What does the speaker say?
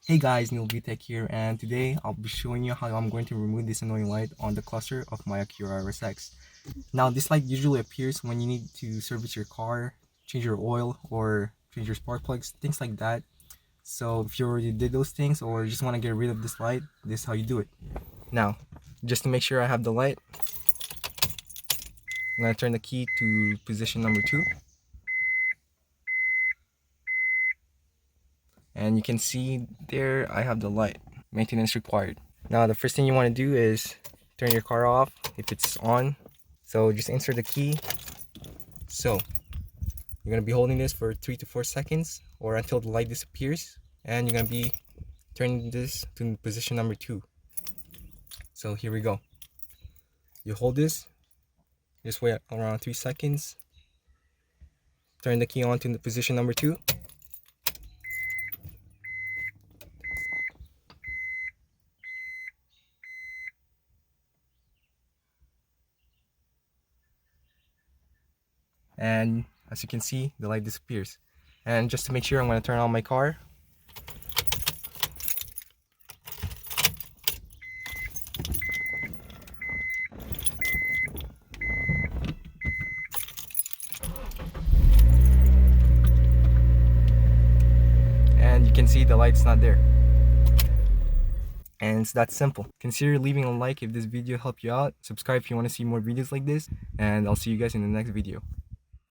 Hey guys, NielVTEC here, and today I'll be showing you how I'm going to remove this annoying light on the cluster of my Acura RSX. Now, this light usually appears when you need to service your car, change your oil, or change your spark plugs, things like that. So if you already did those things or just want to get rid of this light, this is how you do it. Now, just to make sure I have the light, I'm going to turn the key to position number 2. And you can see there I have the light. Maintenance required. Now the first thing you want to do is turn your car off if it's on. So just insert the key. So you're going to be holding this for 3 to 4 seconds or until the light disappears, and you're going to be turning this to position number 2. So here we go. You hold this, just wait around 3 seconds, turn the key on to the position number 2. And as you can see, the light disappears. And just to make sure, I'm going to turn on my car. And you can see the light's not there. And it's that simple. Consider leaving a like if this video helped you out. Subscribe if you want to see more videos like this. And I'll see you guys in the next video.